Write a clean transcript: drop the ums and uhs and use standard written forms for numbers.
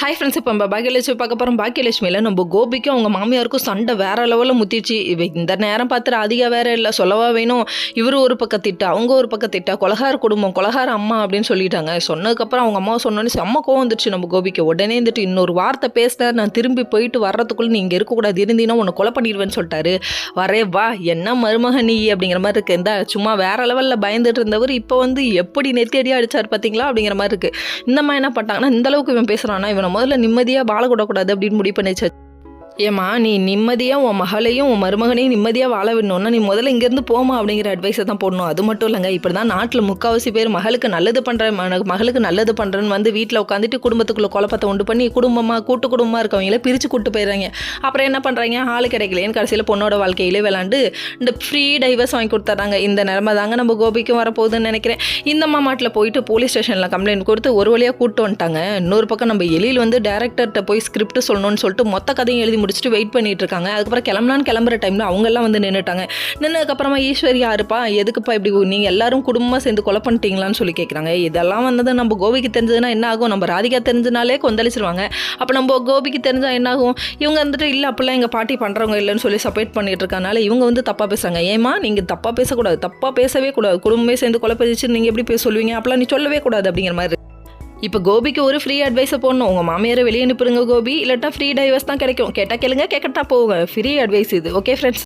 Hi friends, இப்போ நம்ம பாக்கியலட்சுமி பார்க்க போகிறோம். பாக்கியலட்சுமியில் நம்ம கோபிக்கும் அவங்க மாமியாருக்கும் சண்டை வேற லெவலில் முத்திச்சு. இந்த நேரம் பார்த்துட்டு அதிகம் வேற இல்லை, சொல்லவா வேணும். இவர் ஒரு பக்கம் திட்டா, அவங்க ஒரு பக்கம் திட்டா, கொலகார குடும்பம், கொலகார அம்மா அப்படின்னு சொல்லிட்டாங்க. சொன்னதுக்கப்புறம் அவங்க அம்மாவை சொன்னோன்னே செம்ம கோவம் வந்துடுச்சு நம்ம கோபிக்கு. உடனே வந்துட்டு இன்னொரு வார்த்தை பேசினார், நான் திரும்பி போயிட்டு வர்றதுக்குள்ளே நீ இங்கே இருக்கக்கூடாது, இருந்தீங்கன்னா உன்னை கொலை பண்ணிடுவேன்னு சொல்லிட்டாரு. வரே வா, என்ன மருமக நீ அப்படிங்கிற மாதிரி இருக்குது. இந்த சும்மா வேற லெவலில் பயந்துட்டு இருந்தவர் இப்போ வந்து எப்படி நெத்தியடியாக அடிச்சார் பார்த்தீங்களா அப்படிங்கிற மாதிரி இருக்குது. இந்த மாதிரி என்ன பண்ணிட்டாங்கன்னா, இந்த அளவுக்கு இவன் பேசுகிறான்னா இவனை முதல்ல நிம்மதியாக வாழக்கூடாது அப்படின்னு முடிவு பண்ணிச்சு. ஏம்மா, நீ நிம்மதியாக உன் மகளையும் உன் மருமகனையும் நிம்மதியாக வாழ விடணும்னா நீ முதல்ல இங்கேருந்து போமா அப்படிங்கிற அட்வைஸை தான் போடணும். அது மட்டும் இல்லைங்க, இப்படி தான் நாட்டில் முக்கால்வாசி பேர் மகளுக்கு நல்லது பண்ணுறேன்னு வந்து வீட்டில் உட்காந்துட்டு குடும்பத்துக்குள்ளே குழப்பத்தை உண்டு பண்ணி கூட்டு குடும்பமாக இருக்கவங்கள பிரித்து கூட்டு போயிடுறாங்க. அப்புறம் என்ன பண்ணுறாங்க, ஆள் கிடைக்கலையேன்னு கடைசியில் பொண்ணோட வாழ்க்கையிலே விளாண்டு இந்த ஃப்ரீ டைவர்ஸ் வாங்கி கொடுத்துட்றாங்க. இந்த நிலைமை தாங்க நம்ம கோபிக்கும் வரப்போகுதுன்னு நினைக்கிறேன். இந்த மாமாட்டில் போயிட்டு போலீஸ் ஸ்டேஷனில் கம்ப்ளைண்ட் கொடுத்து ஒரு வழியாக கூப்பிட்டு வந்துட்டாங்க. இன்னொரு பக்கம் நம்ம எழில் வந்து டேரக்டர்கிட்ட போய் ஸ்கிரிப்ட் சொல்லணும்னு சொல்லிட்டு மொத்த கதையும் எழுதி முடிச்சுட்டு வெயிட் பண்ணிட்டு இருக்காங்க. அதுக்கப்புறம் கிளம்புற டைம்ல அவங்க எல்லாம் வந்து நின்றுட்டாங்க. நின்னதுக்கப்புறமா ஈஸ்வரி யாருப்பா, எதுக்குப்பா இப்படி நீங்கள் எல்லாரும் குடும்பமாக சேர்ந்து கொலை பண்ணிட்டீங்களான்னு சொல்லி கேட்குறாங்க. இதெல்லாம் வந்தது நம்ம கோபிக்கு தெரிஞ்சதுன்னா என்ன ஆகும், நம்ம ராதிகா தெரிஞ்சனாலே கொந்தளிச்சிருவாங்க. அப்போ நம்ம கோபிக்கு தெரிஞ்சா என்ன ஆகும், இவங்க வந்துட்டு இல்லை அப்படிலாம் எங்கள் பாட்டி பண்ணுறவங்க இல்லைன்னு சொல்லி சப்போர்ட் பண்ணிட்டு இருக்கனால இவங்க வந்து தப்பாக பேசுறாங்க. ஏமா நீங்கள் தப்பாக பேசக்கூடாது, தப்பாக பேசவே கூடாது, குடும்பமே சேர்ந்து கொலை பதிச்சு நீங்கள் எப்படி சொல்லுவீங்க, அப்பெல்லாம் நீ சொல்லவே கூடாது அப்படிங்கிற மாதிரி. இப்போ கோபிக்கு ஒரு ஃப்ரீ அட்வைஸை போடணும், உங்கள் மாமியாரை வெளியே அனுப்புருங்க கோபி, இல்லாட்டா ஃப்ரீ டைவர்ஸ் தான் கிடைக்கும். கேட்டால் கேளுங்க, கேட்கட்டா போங்க. ஃப்ரீ அட்வைஸ் இது. Okay friends.